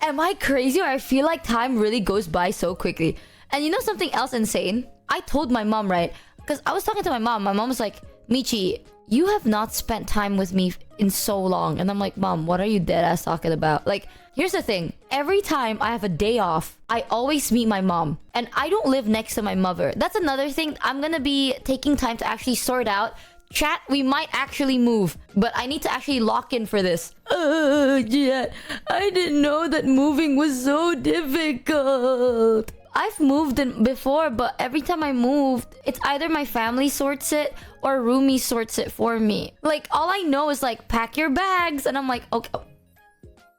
am I crazy or I feel like time really goes by so quickly? And you know something else insane? I told my mom, right? Because I was talking to my mom. My mom was like, Michi, you have not spent time with me in so long. And I'm like, Mom, what are you dead ass talking about? Like, here's the thing. Every time I have a day off, I always meet my mom. And I don't live next to my mother. That's another thing I'm gonna be taking time to actually sort out. Chat, we might actually move, but I need to actually lock in for this. Yeah, I didn't know that moving was so difficult. I've moved in before, but every time I moved, it's either my family sorts it or Roomie sorts it for me. Like, all I know is like, pack your bags. And I'm like, okay.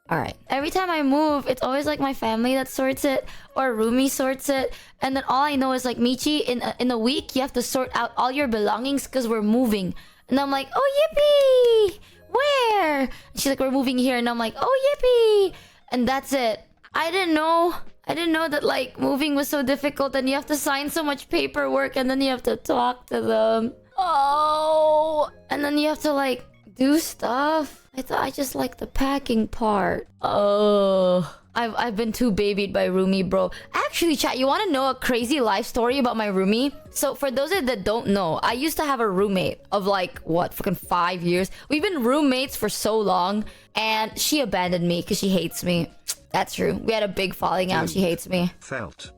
All right. Every time I move, it's always like my family that sorts it or Roomie sorts it. And then all I know is like, Michi, in a week, you have to sort out all your belongings because we're moving. And I'm like, oh, yippee! Where? And she's like, we're moving here. And I'm like, oh, yippee! And that's it. I didn't know that like moving was so difficult and you have to sign so much paperwork and then you have to talk to them. Oh, and then you have to like do stuff. I thought I just like the packing part. Oh, I've been too babied by Roomie, bro. Actually, chat, you want to know a crazy life story about my Roomie? So for those that don't know, I used to have a roommate of like, what, fucking 5 years. We've been roommates for so long and she abandoned me because she hates me. That's true. We had a big falling out. She hates me.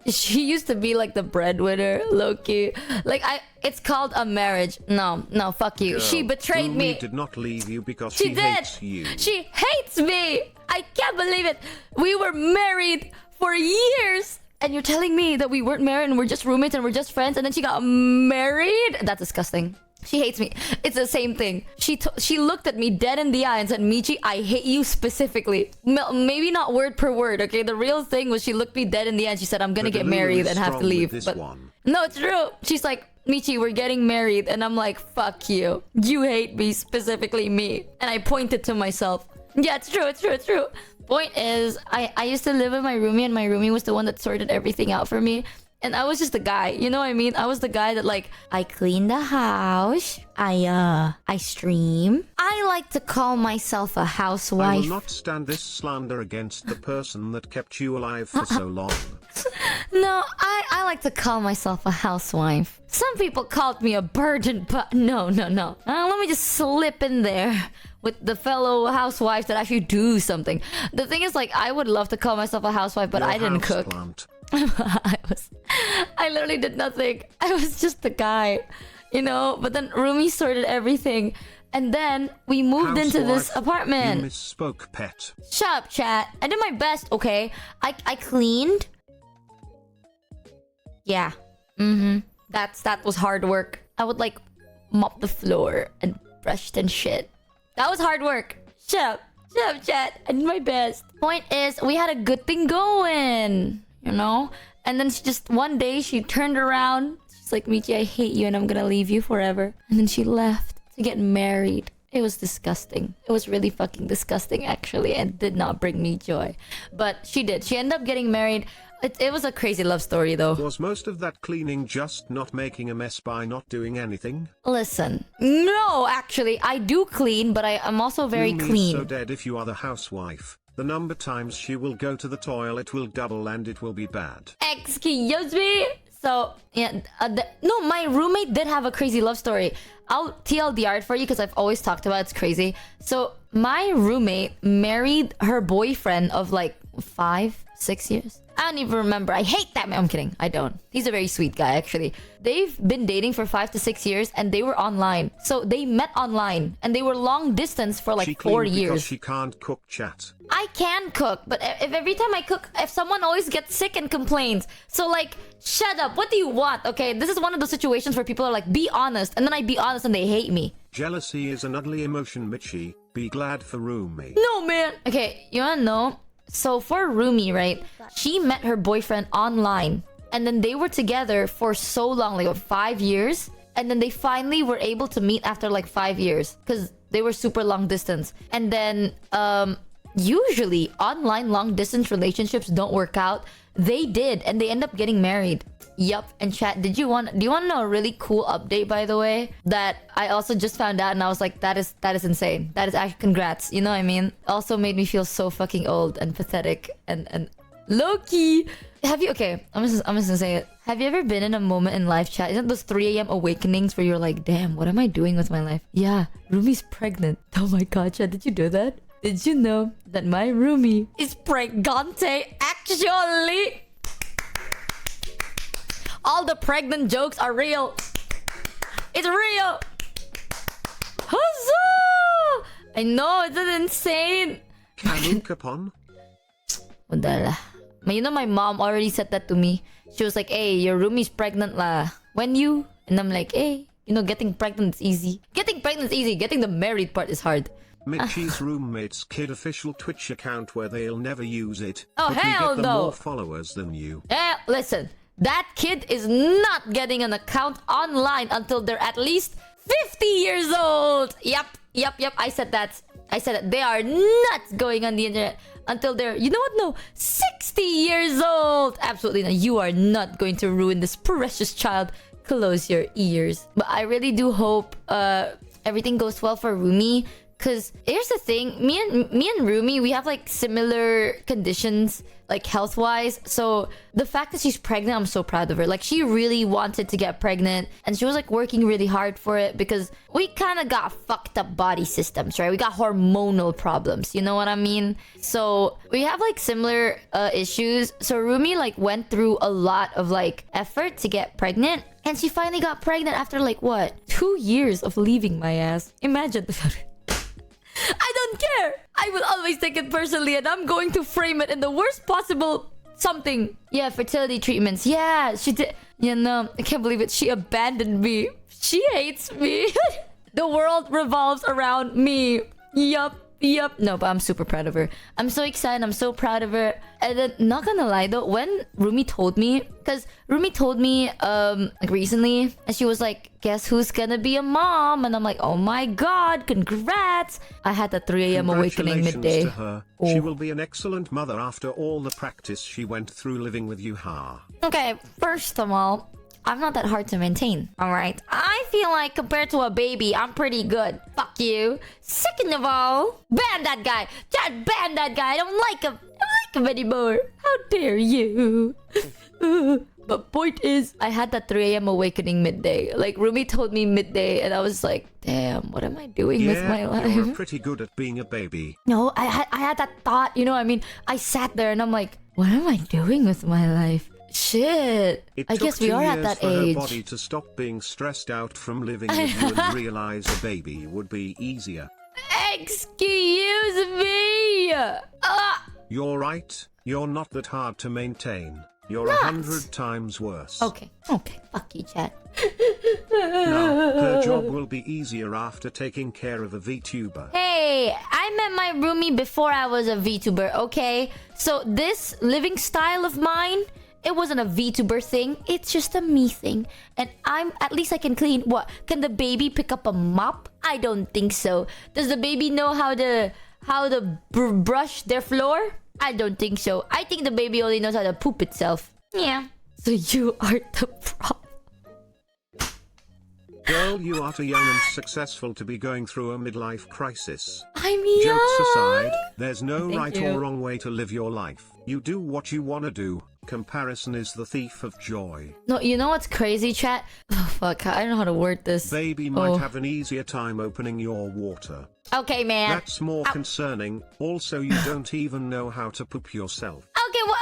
She used to be like the breadwinner, low-key. Like, it's called a marriage. No, fuck you. Girl, she betrayed me. Did not leave you because she hates you. She hates me. I can't believe it. We were married for years. And you're telling me that we weren't married and we're just roommates and we're just friends and then she got married? That's disgusting. She hates me. It's the same thing. She looked at me dead in the eye and said, Michi, I hate you specifically. Maybe not word per word, okay? The real thing was she looked me dead in the eye and she said, I'm gonna get married and have to leave. But no, it's true. She's like, Michi, we're getting married. And I'm like, fuck you. You hate me, specifically me. And I pointed to myself. Yeah, it's true. Point is, I used to live with my roomie and my roomie was the one that sorted everything out for me. And I was just the guy, you know what I mean? I was the guy that like, I clean the house, I stream. I like to call myself a housewife. I will not stand this slander against the person that kept you alive for so long. No, I like to call myself a housewife. Some people called me a burden, but no. Let me just slip in there with the fellow housewives that actually do something. The thing is, like, I would love to call myself a housewife, but I didn't cook. I literally did nothing. I was just the guy, you know. But then Roomie sorted everything, and then we moved into this apartment. You misspoke, pet. Shut up, chat. I did my best, okay? I cleaned. Yeah. That was hard work. I would like mop the floor and brushed and shit. That was hard work. Shut up, chat. I did my best. Point is, we had a good thing going, you know? And then she just, one day, she turned around. She's like, Michi, I hate you and I'm gonna leave you forever. And then she left to get married. It was disgusting. It was really fucking disgusting, actually, and did not bring me joy. But she did. She ended up getting married. It was a crazy love story, though. Was most of that cleaning just not making a mess by not doing anything? Listen, no, actually, I do clean, but I'm also very clean. So dead if you are the housewife. The number times she will go to the toilet will double and it will be bad. Excuse me? So, yeah, no, my roommate did have a crazy love story. I'll TLDR it for you because I've always talked about it. It's crazy. So, my roommate married her boyfriend of like 5-6 years. I don't even remember. I hate that man. I'm kidding. I don't. He's a very sweet guy, actually. They've been dating for 5 to 6 years and they were online. So they met online and they were long distance for like 4 years. Because she can't cook, chat. I can cook, but if every time I cook, if someone always gets sick and complains. So like, shut up. What do you want? Okay, this is one of those situations where people are like, be honest. And then I be honest and they hate me. Jealousy is an ugly emotion, Michi. Be glad for Roomie. No, man. Okay, you wanna know? So for Roomie, right? She met her boyfriend online. And then they were together for so long, like 5 years. And then they finally were able to meet after like 5 years. Because they were super long distance. And then usually online long distance relationships don't work out. They did, and they end up getting married. Yup. And chat, do you want to know a really cool update, by the way, that I also just found out, and I was like, that is insane. That is actually, congrats. You know what I mean? Also made me feel so fucking old and pathetic and low-key. Have you, okay, I'm just gonna say it. Have you ever been in a moment in life, chat? Isn't those 3 a.m. awakenings where you're like, damn, what am I doing with my life? Yeah, Roomie's pregnant. Oh my god, chat, did you do that? Did you know that my roomie is pregante actually? All the pregnant jokes are real. It's real. Huzzah! I know, isn't it insane? Kanuk upon? Udala. You know, my mom already said that to me. She was like, hey, your roomie's pregnant lah. When you? And I'm like, hey, you know, getting pregnant is easy. Getting pregnant is easy. Getting the married part is hard. Michi's roommate's kid official Twitch account where they'll never use it. Oh, but hell we get them no. more followers than you. Listen. That kid is not getting an account online until they're at least 50 years old. Yep. I said that. They are not going on the internet until they're, you know what? No, 60 years old. Absolutely not. You are not going to ruin this precious child. Close your ears. But I really do hope everything goes well for Roomie. Because here's the thing, me and Roomie, we have like similar conditions, like health-wise. So the fact that she's pregnant, I'm so proud of her. Like, she really wanted to get pregnant, and she was like working really hard for it because we kind of got fucked up body systems, right? We got hormonal problems, you know what I mean? So we have like similar issues. So Roomie like went through a lot of like effort to get pregnant, and she finally got pregnant after like what? 2 years of leaving my ass. Imagine. I don't care. I will always take it personally, and I'm going to frame it in the worst possible something. Yeah, fertility treatments. Yeah, she did. You know, I can't believe it. She abandoned me. She hates me. The world revolves around me. Yup. No, but I'm super proud of her. I'm so excited. I'm so proud of her. And then, not gonna lie though, when Roomie told me, because Roomie told me like recently, and she was like, guess who's gonna be a mom? And I'm like, oh my god, congrats. I had that 3 a.m. awakening midday. To her. Oh. She will be an excellent mother after all the practice she went through living with you. Ha. Okay, first of all, I'm not that hard to maintain, alright? I feel like compared to a baby, I'm pretty good. Fuck you. Second of all, ban that guy. Just ban that guy. I don't like him. Anymore. How dare you? But point is, I had that 3 a.m. awakening midday. Like, Roomie told me midday, and I was like, damn, what am I doing with my life? You're pretty good at being a baby. No, I had that thought, you know what I mean? I sat there and I'm like, what am I doing with my life? Shit. I guess we are at that age. It took 2 years for age. her body to stop being stressed out from living with you and realize a baby would be easier. Excuse me. You're right. You're not that hard to maintain. You're Not. 100 times worse. Okay. Fuck you, chat. Now, her job will be easier after taking care of a VTuber. Hey, I met my roomie before I was a VTuber, okay? So this living style of mine, it wasn't a VTuber thing. It's just a me thing. And at least I can clean. What? Can the baby pick up a mop? I don't think so. Does the baby know how to brush their floor? I don't think so. I think the baby only knows how to poop itself. Yeah. So you are the problem. Girl, you are too young and successful to be going through a midlife crisis. I'm young. Jokes aside, there's no Thank right you. or wrong way to live your life. You do what you want to do. Comparison is the thief of joy. No, you know what's crazy, chat? Oh, fuck. I don't know how to word this. Baby might have an easier time opening your water. Okay, man. That's more concerning. Also, you don't even know how to poop yourself. Okay, well,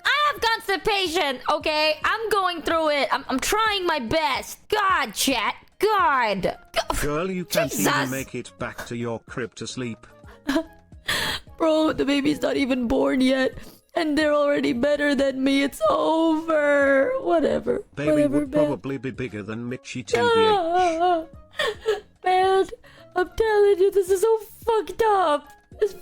I have constipation, okay? I'm going through it. I'm trying my best. God, chat. God. Girl, you can't Jesus. even make it back to your crib to sleep. Bro, the baby's not even born yet. And they're already better than me. It's over. Whatever. Baby Whatever, would man. probably be bigger than Michi TVH. Man, I'm telling you, this is so fucked up. It's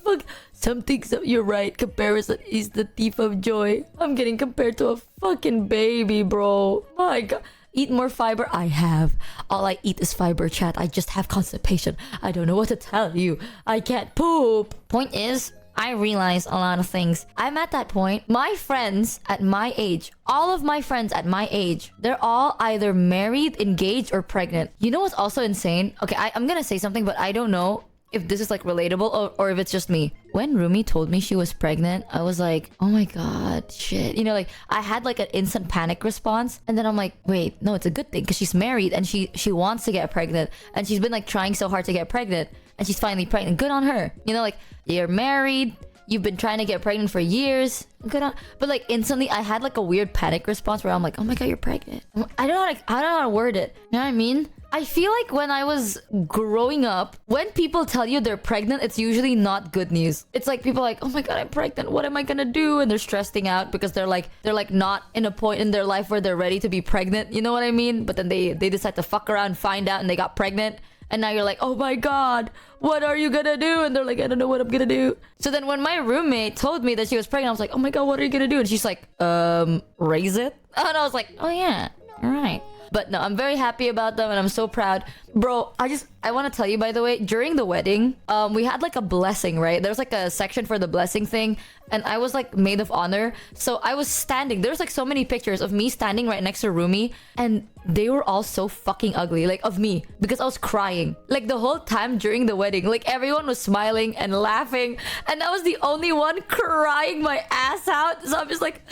you're right. Comparison is the thief of joy. I'm getting compared to a fucking baby, bro. My god. Eat more fiber? I have. All I eat is fiber, chat. I just have constipation. I don't know what to tell you. I can't poop. Point is, I realized a lot of things. I'm at that point. My friends at my age, all of my friends at my age, they're all either married, engaged, or pregnant. You know what's also insane? Okay, I'm gonna say something, but I don't know if this is like relatable or if it's just me. When Roomie told me she was pregnant, I was like, oh my god, shit. You know, like I had like an instant panic response, and then I'm like, wait, no, it's a good thing because she's married and she wants to get pregnant, and she's been like trying so hard to get pregnant, and she's finally pregnant. Good on her. You know, like you're married, you've been trying to get pregnant for years. Good on. But like instantly, I had like a weird panic response where I'm like, oh my god, you're pregnant. I don't know how to word it. You know what I mean? I feel like when I was growing up, when people tell you they're pregnant, it's usually not good news. It's like people are like, oh my god, I'm pregnant. What am I gonna do? And they're stressing out because they're like not in a point in their life where they're ready to be pregnant. You know what I mean? But then they decide to fuck around, find out, and they got pregnant. And now you're like, oh my god, what are you gonna do? And they're like, I don't know what I'm gonna do. So then when my roommate told me that she was pregnant, I was like, oh my god, what are you gonna do? And she's like, raise it? And I was like, oh yeah, all right. But no, I'm very happy about them and I'm so proud. Bro, I want to tell you, by the way, during the wedding, we had like a blessing, right? There's like a section for the blessing thing, and I was like maid of honor. So I was standing. There's like so many pictures of me standing right next to Roomie, and they were all so fucking ugly, like of me, because I was crying. Like the whole time during the wedding, like everyone was smiling and laughing, and I was the only one crying my ass out. So I'm just like,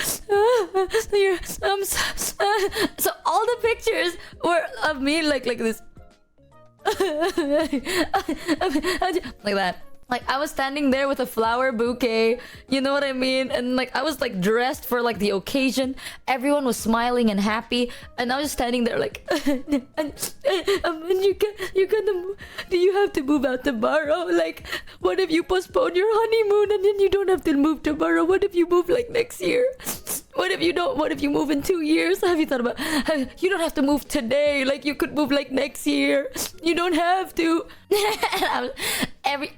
so all the pictures were of me like this. Like that. Like I was standing there with a flower bouquet, you know what I mean? And like I was like dressed for like the occasion. Everyone was smiling and happy, and I was standing there like, you gonna move? Do you have to move out tomorrow? Like, what if you postpone your honeymoon and then you don't have to move tomorrow? What if you move like next year? What if you don't? What if you move in 2 years? Have you thought about? You don't have to move today. Like you could move like next year. You don't have to.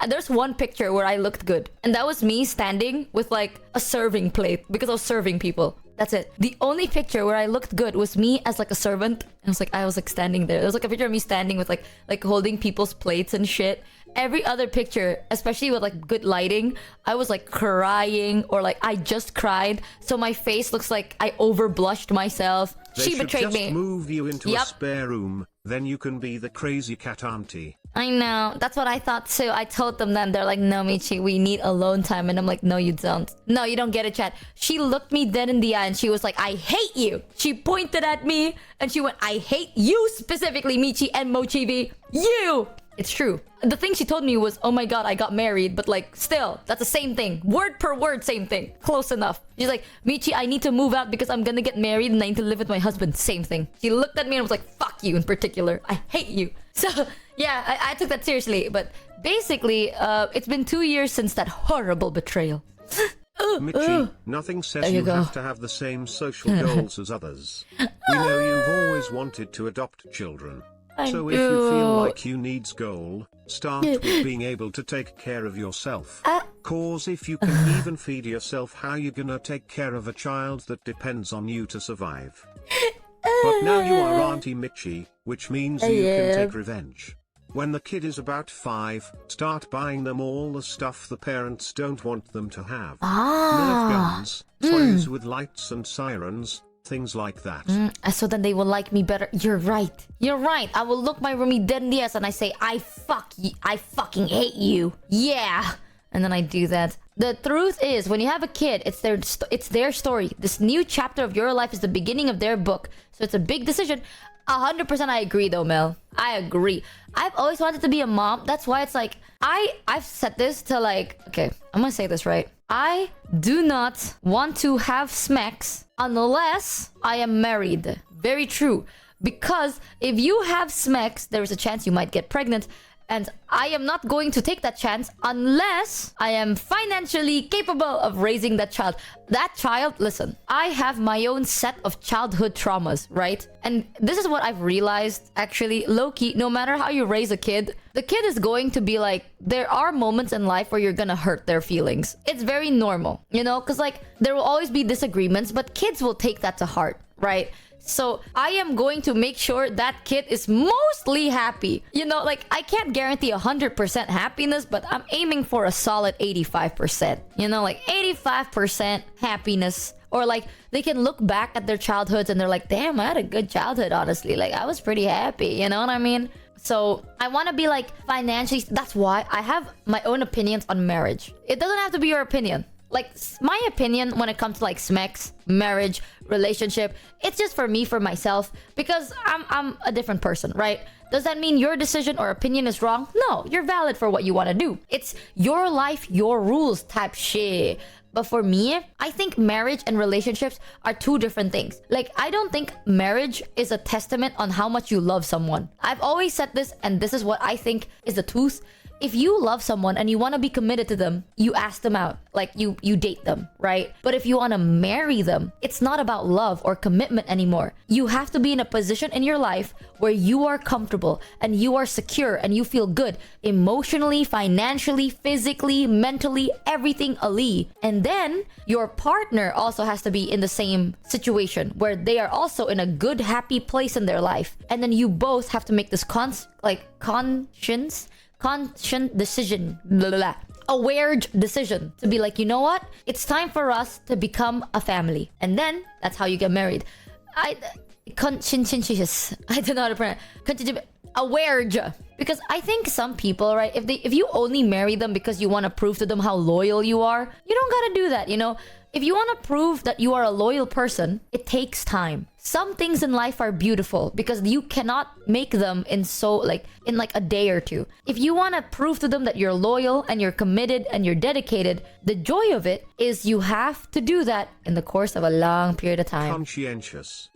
There's one picture where I looked good, and that was me standing with like a serving plate because I was serving people. That's it. The only picture where I looked good was me as like a servant. And I was like standing there. There was like a picture of me standing with like holding people's plates and shit. Every other picture, especially with like good lighting, I was like crying or like I just cried. So my face looks like I over blushed myself. She betrayed me. They should just move you into a spare room. Then you can be the crazy cat auntie. I know. That's what I thought too. I told them then. They're like, no, Michi, we need alone time. And I'm like, no, you don't. No, you don't get it, chat. She looked me dead in the eye and she was like, I hate you. She pointed at me and she went, I hate you specifically, Michi and Mochievee. You! It's true. The thing she told me was, oh my god, I got married. But like, still, that's the same thing. Word per word, same thing. Close enough. She's like, Michi, I need to move out because I'm gonna get married and I need to live with my husband. Same thing. She looked at me and was like, fuck you in particular. I hate you. So, yeah, I took that seriously. But basically, it's been 2 years since that horrible betrayal. Michi, nothing says you have to have the same social goals as others. We know you've always wanted to adopt children. So if you feel like you needs goal, start with being able to take care of yourself. Cause if you can even feed yourself, how you gonna take care of a child that depends on you to survive? But now you are Auntie Michi, which means you can take revenge. When the kid is about 5, start buying them all the stuff the parents don't want them to have. Nerf guns, toys with lights and sirens, things like that. So then they will like me better. You're right. You're right. I will look my roomie dead in the ass and I say, I fucking hate you. Yeah. And then I do that. The truth is, when you have a kid, it's their story. This new chapter of your life is the beginning of their book. So it's a big decision. 100% I agree though, Mel. I agree. I've always wanted to be a mom. That's why it's like, I've said this to like, okay, I'm gonna say this right. I do not want to have smacks unless I am married. Very true. Because if you have smacks, there is a chance you might get pregnant. And I am not going to take that chance unless I am financially capable of raising that child. That child, listen, I have my own set of childhood traumas, right? And this is what I've realized, actually, low-key, no matter how you raise a kid, the kid is going to be like, there are moments in life where you're gonna hurt their feelings. It's very normal, you know? Because like, there will always be disagreements, but kids will take that to heart. right? So I am going to make sure that kid is mostly happy. You know, like I can't guarantee 100% happiness, but I'm aiming for a solid 85%. You know, like 85% happiness. Or like they can look back at their childhoods and they're like, damn, I had a good childhood, honestly. Like I was pretty happy, you know what I mean? So I want to be like financially, that's why I have my own opinions on marriage. It doesn't have to be your opinion. Like my opinion when it comes to like SMEX, marriage, relationship, it's just for me, for myself, because I'm a different person, right? Does that mean your decision or opinion is wrong? No, you're valid for what you want to do. It's your life, your rules type shit. But for me, I think marriage and relationships are two different things. Like, I don't think marriage is a testament on how much you love someone. I've always said this, and this is what I think is the truth. If you love someone and you want to be committed to them, you ask them out. Like, you date them, right? But if you want to marry them, it's not about love or commitment anymore. You have to be in a position in your life where you are comfortable and you are secure and you feel good emotionally, financially, physically, mentally, everything Ali. And then your partner also has to be in the same situation where they are also in a good, happy place in their life. And then you both have to make this conscious decision, blah, blah, blah, aware decision to be like, you know what? It's time for us to become a family. And then that's how you get married. Conscientious. I don't know how to pronounce it. Aware. Because I think some people, right, if you only marry them because you want to prove to them how loyal you are, you don't gotta do that, you know? If you want to prove that you are a loyal person, it takes time. Some things in life are beautiful because you cannot make them in a day or two. If you want to prove to them that you're loyal and you're committed and you're dedicated, the joy of it is you have to do that in the course of a long period of time. Conscientious.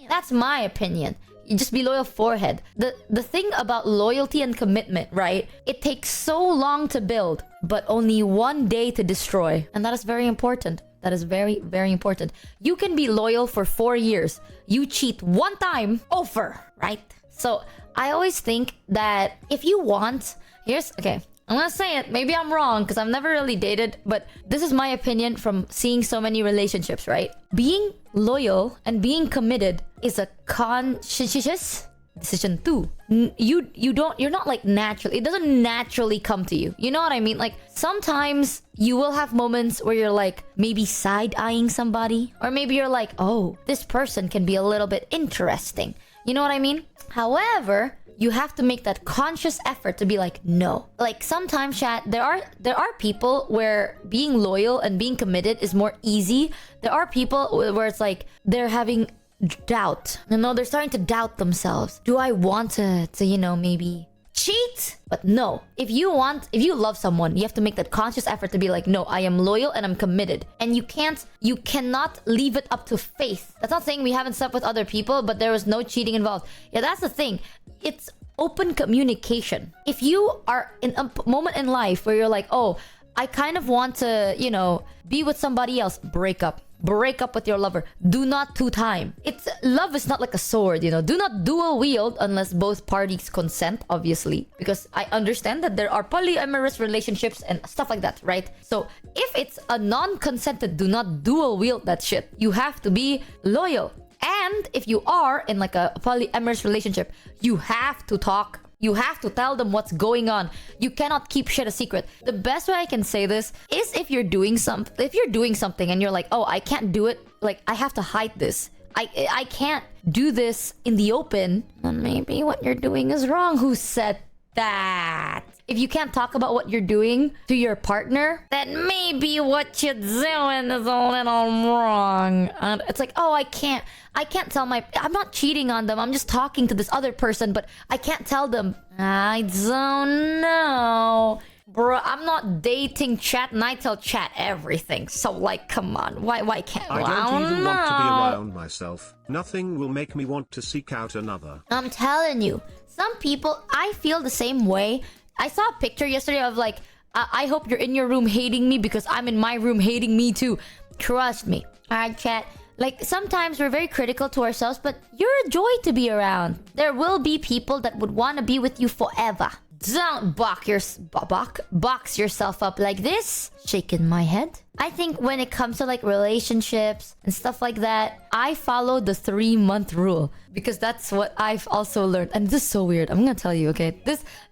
That's my opinion. You just be loyal forehead. The thing about loyalty and commitment, right? It takes so long to build, but only one day to destroy. And that is very important. That is very, very important. You can be loyal for 4 years. You cheat one time, over, right? So I always think that if you want, okay, I'm gonna say it. Maybe I'm wrong because I've never really dated, but this is my opinion from seeing so many relationships, right? Being loyal and being committed is a conscientious decision too. You're not like naturally, it doesn't naturally come to you. You know what I mean? Like sometimes you will have moments where you're like maybe side-eyeing somebody, or maybe you're like, oh, this person can be a little bit interesting. You know what I mean? However, you have to make that conscious effort to be like, no. Like sometimes, chat, there are people where being loyal and being committed is more easy. There are people where it's like they're having doubt. You know, they're starting to doubt themselves. Do I want to maybe cheat? But no. If you love someone, you have to make that conscious effort to be like, no, I am loyal and I'm committed. And you cannot leave it up to faith. That's not saying we haven't slept with other people, but there was no cheating involved. Yeah, that's the thing. It's open communication. If you are in a moment in life where you're like, oh, I kind of want to, be with somebody else, break up. Break up with your lover. Do not two-time. Love is not like a sword, Do not dual wield unless both parties consent, obviously. Because I understand that there are polyamorous relationships and stuff like that, right? So if it's a non-consented, do not dual wield that shit. You have to be loyal. And if you are in like a polyamorous relationship, you have to talk. You have to tell them what's going on. You cannot keep shit a secret. The best way I can say this is if you're doing something and you're like, oh, I can't do it. Like, I have to hide this. I can't do this in the open. Then maybe what you're doing is wrong. Who said that? If you can't talk about what you're doing to your partner, then maybe what you're doing is a little wrong. And it's like, oh, I can't tell I'm not cheating on them. I'm just talking to this other person, but I can't tell them. I don't know. Bro, I'm not dating chat and I tell chat everything. So like, come on. Why can't I don't even want to be around myself. Nothing will make me want to seek out another. I'm telling you, some people, I feel the same way. I saw a picture yesterday of like, I hope you're in your room hating me because I'm in my room hating me too. Trust me. Alright, chat. Like, sometimes we're very critical to ourselves, but you're a joy to be around. There will be people that would want to be with you forever. Don't box yourself up like this. Shaking my head. I think when it comes to like relationships and stuff like that, I follow the 3-month rule because that's what I've also learned. And this is so weird. I'm gonna tell you, okay?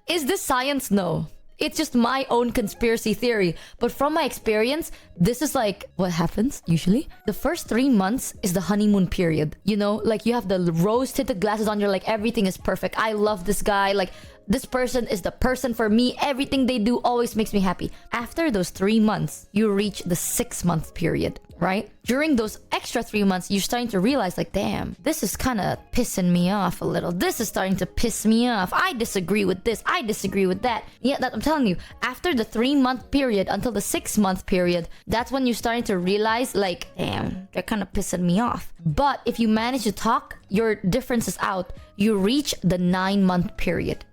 Is this science? No. It's just my own conspiracy theory. But from my experience, this is like what happens usually. The first 3 months is the honeymoon period. You know, like you have the rose-tinted glasses on. You're like, everything is perfect. I love this guy. Like, this person is the person for me. Everything they do always makes me happy. After those 3 months, you reach the 6-month period, right? During those extra 3 months, you're starting to realize like, damn, this is kind of pissing me off a little. This is starting to piss me off. I disagree with this. I disagree with that. Yeah, that I'm telling you, after the 3-month period until the 6-month period, that's when you're starting to realize like, damn, they're kind of pissing me off. But if you manage to talk your differences out, you reach the 9-month period.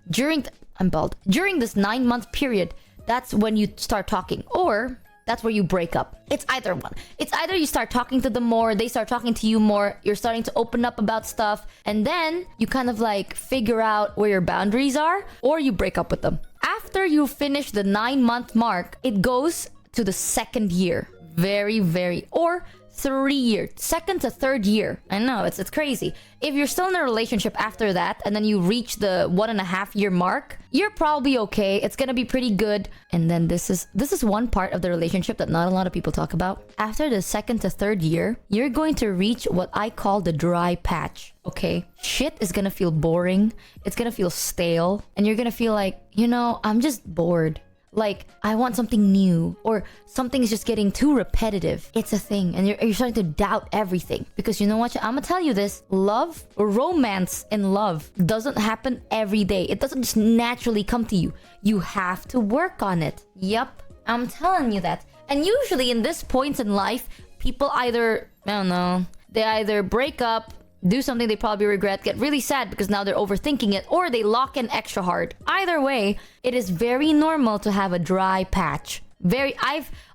I'm bald. During this 9-month period, that's when you start talking, or that's where you break up. It's either one. It's either you start talking to them more, they start talking to you more, you're starting to open up about stuff, and then you kind of like figure out where your boundaries are, or you break up with them. After you finish the 9-month mark, it goes to the 2nd year. Or 3 years, 2nd to 3rd year. I know, it's crazy. If you're still in a relationship after that and then you reach the 1.5 year mark, you're probably okay. It's gonna be pretty good. And then this is one part of the relationship that not a lot of people talk about. After the 2nd to 3rd year, you're going to reach what I call the dry patch. Okay, shit is gonna feel boring. It's gonna feel stale, and you're gonna feel like, you know, I'm just bored. Like, I want something new, or something's just getting too repetitive. It's a thing, and you're starting to doubt everything. Because you know what? I'm gonna tell you this. Love, or romance in love, doesn't happen every day. It doesn't just naturally come to you. You have to work on it. Yep, I'm telling you that. And usually in this points in life, people either, I don't know, they either break up, do something they probably regret, get really sad because now they're overthinking it, or they lock in extra hard. Either way, it is very normal to have a dry patch.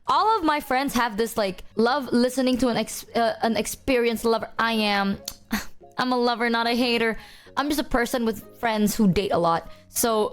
All of my friends have this like love listening to an experienced lover. I'm a lover, not a hater. I'm just a person with friends who date a lot. So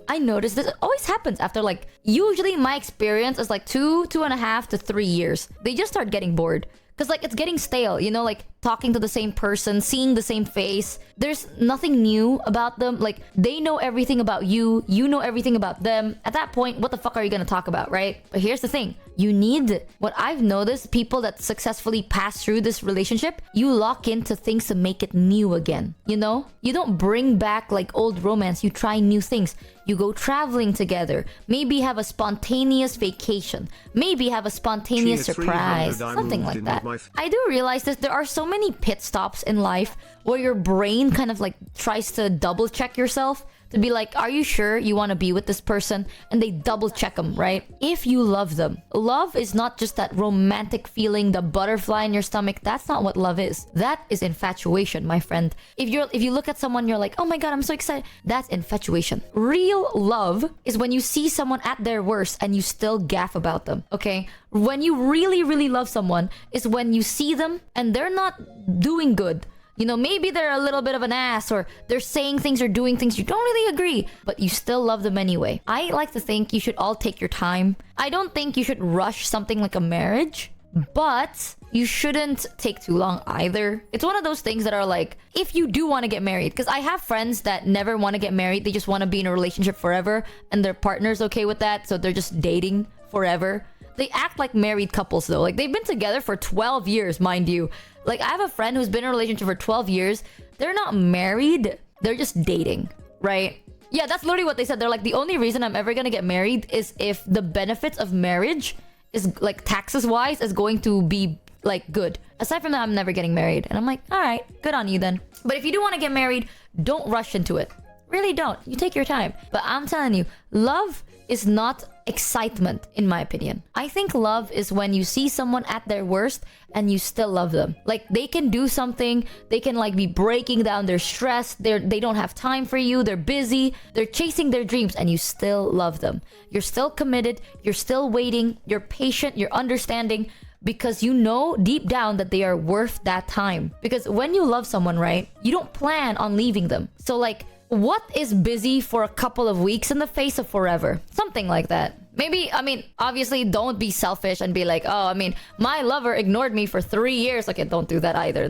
I noticed this. It always happens after like, usually my experience is like 2.5 to 3 years. They just start getting bored. Because, like, it's getting stale, you know, like, talking to the same person, seeing the same face. There's nothing new about them. Like, they know everything about you. You know everything about them. At that point, what the fuck are you gonna talk about, right? But here's the thing. You need... What I've noticed, people that successfully pass through this relationship, you lock into things to make it new again, you know? You don't bring back, like, old romance. You try new things. You go traveling together. Maybe have a spontaneous vacation. Maybe have a spontaneous surprise. Something like that. I do realize that there are so many pit stops in life where your brain kind of like tries to double check yourself to be like, are you sure you want to be with this person? And they double check them, right? If you love them. Love is not just that romantic feeling, the butterfly in your stomach. That's not what love is. That is infatuation, my friend. If you look at someone, you're like, oh my god, I'm so excited. That's infatuation. Real love is when you see someone at their worst and you still gaff about them, okay? When you really, really love someone is when you see them and they're not doing good. You know, maybe they're a little bit of an ass, or they're saying things or doing things you don't really agree, but you still love them anyway. I like to think you should all take your time. I don't think you should rush something like a marriage, but you shouldn't take too long either. It's one of those things that are like, if you do want to get married, because I have friends that never want to get married, they just want to be in a relationship forever, and their partner's okay with that, so they're just dating forever. They act like married couples though. Like, they've been together for 12 years, mind you. Like, I have a friend who's been in a relationship for 12 years. They're not married. They're just dating, right? Yeah, that's literally what they said. They're like, the only reason I'm ever gonna get married is if the benefits of marriage is, like, taxes-wise, is going to be, like, good. Aside from that, I'm never getting married. And I'm like, all right, good on you then. But if you do want to get married, don't rush into it. Really don't. You take your time. But I'm telling you, love is not excitement, in my opinion. I think love is when you see someone at their worst and you still love them. Like, they can do something, they can like be breaking down, they're stressed, they don't have time for you, they're busy, they're chasing their dreams, and you still love them. You're still committed, you're still waiting, you're patient, you're understanding, because you know deep down that they are worth that time. Because when you love someone, right, you don't plan on leaving them. So like, what is busy for a couple of weeks in the face of forever? Something like that. Maybe, I mean, obviously don't be selfish and be like, oh, I mean, my lover ignored me for 3 years. Okay, don't do that either.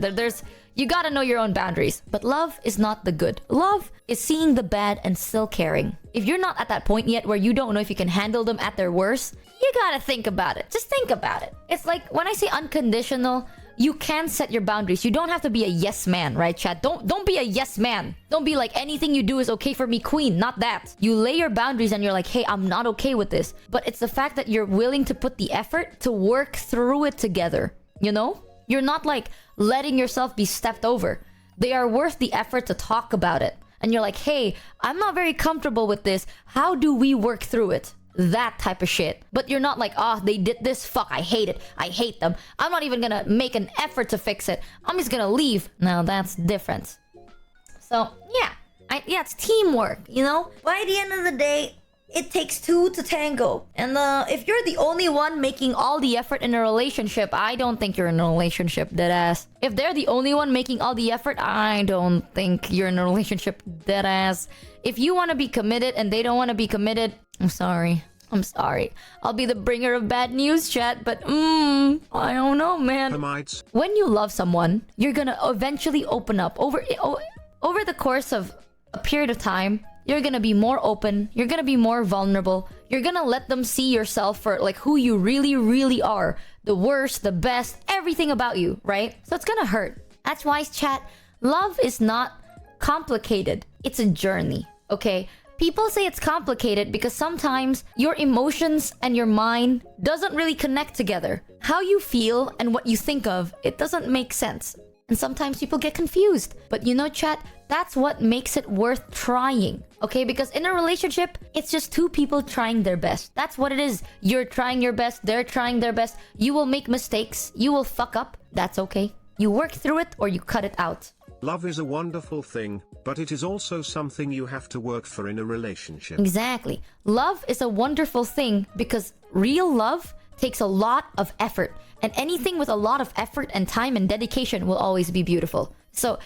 You gotta know your own boundaries. But love is not the good. Love is seeing the bad and still caring. If you're not at that point yet where you don't know if you can handle them at their worst, you gotta think about it. Just think about it. It's like when I say unconditional, you can set your boundaries. You don't have to be a yes man, right, chat? Don't be a yes man. Don't be like, anything you do is okay for me, queen. Not that. You lay your boundaries and you're like, hey, I'm not okay with this. But it's the fact that you're willing to put the effort to work through it together. You know? You're not like letting yourself be stepped over. They are worth the effort to talk about it. And you're like, hey, I'm not very comfortable with this. How do we work through it? That type of shit. But you're not like, oh, they did this, fuck, I hate it, I hate them, I'm not even gonna make an effort to fix it, I'm just gonna leave. Now that's different. So yeah, it's teamwork, you know. By the end of the day, it takes two to tango. And if you're the only one making all the effort in a relationship, I don't think you're in a relationship, deadass. If they're the only one making all the effort, I don't think you're in a relationship, deadass. If you want to be committed and they don't want to be committed, I'm sorry. I'll be the bringer of bad news, chat, but I don't know, man. When you love someone, you're gonna eventually open up. Over the course of a period of time, you're gonna be more open, you're gonna be more vulnerable, you're gonna let them see yourself for like who you really, really are. The worst, the best, everything about you, right? So it's gonna hurt. That's why, chat, love is not complicated. It's a journey, okay? People say it's complicated because sometimes your emotions and your mind doesn't really connect together. How you feel and what you think of, it doesn't make sense. And sometimes people get confused. But you know, chat, that's what makes it worth trying. Okay, because in a relationship, it's just two people trying their best. That's what it is. You're trying your best, they're trying their best. You will make mistakes, you will fuck up. That's okay. You work through it or you cut it out. Love is a wonderful thing, but it is also something you have to work for in a relationship. Exactly. Love is a wonderful thing because real love takes a lot of effort. And anything with a lot of effort and time and dedication will always be beautiful. So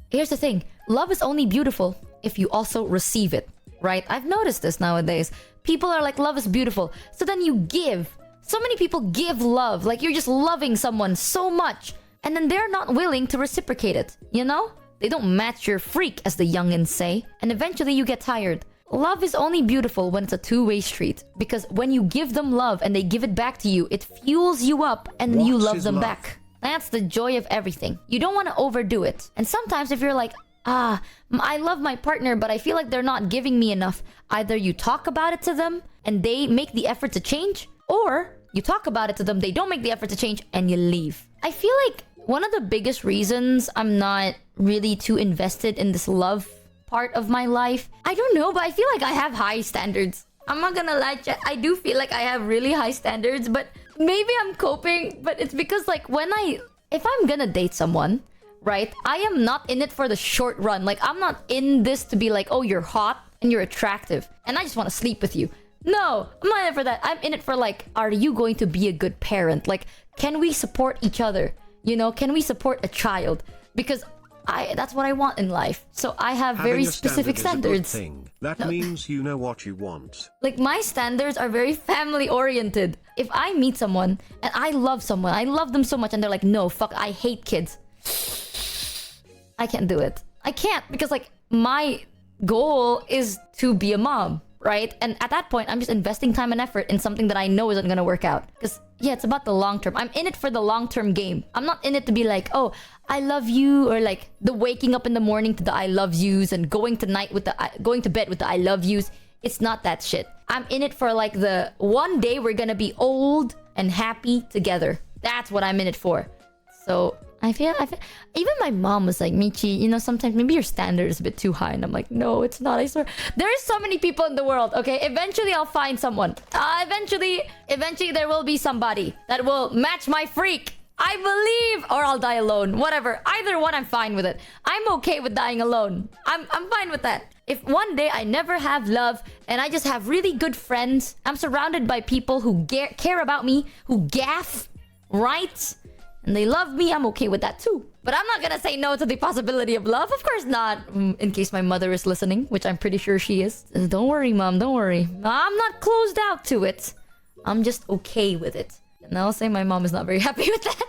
here's the thing. Love is only beautiful if you also receive it, right? I've noticed this nowadays. People are like, love is beautiful. So then you give. So many people give love. Like you're just loving someone so much. And then they're not willing to reciprocate it, you know? They don't match your freak, as the youngins say. And eventually you get tired. Love is only beautiful when it's a two-way street. Because when you give them love and they give it back to you, it fuels you up and you love them back. That's the joy of everything. You don't want to overdo it. And sometimes if you're like, I love my partner, but I feel like they're not giving me enough. Either you talk about it to them and they make the effort to change, or you talk about it to them, they don't make the effort to change, and you leave. I feel like one of the biggest reasons I'm not really too invested in this love part of my life, I don't know, but I feel like I have high standards. I'm not gonna lie, chat, I do feel like I have really high standards, but maybe I'm coping. But it's because like if I'm gonna date someone, right, I am not in it for the short run. Like I'm not in this to be like, oh, you're hot and you're attractive and I just want to sleep with you. No, I'm not in it for that. I'm in it for like, are you going to be a good parent? Like, can we support each other? You know, can we support a child? Because that's what I want in life. So I have very specific standards. That means you know what you want. Like my standards are very family oriented. If I meet someone and I love someone, I love them so much and they're like, no, fuck, I hate kids. I can't do it. I can't because like my goal is to be a mom. Right? And at that point, I'm just investing time and effort in something that I know isn't gonna work out. Because, yeah, it's about the long term. I'm in it for the long term game. I'm not in it to be like, oh, I love you, or like the waking up in the morning to the I love yous and going to bed with the I love yous. It's not that shit. I'm in it for like the one day we're gonna be old and happy together. That's what I'm in it for. So I feel even my mom was like, Michi, you know, sometimes maybe your standard is a bit too high. And I'm like, no, it's not, I swear. There is so many people in the world, okay? Eventually I'll find someone. Eventually there will be somebody that will match my freak. I believe, or I'll die alone. Whatever. Either one, I'm fine with it. I'm okay with dying alone. I'm fine with that. If one day I never have love and I just have really good friends, I'm surrounded by people who care about me, who gaff, right? And they love me, I'm okay with that too. But I'm not gonna say no to the possibility of love. Of course not. In case my mother is listening, which I'm pretty sure she is. Don't worry, Mom. Don't worry. I'm not closed out to it. I'm just okay with it. And I'll say my mom is not very happy with that.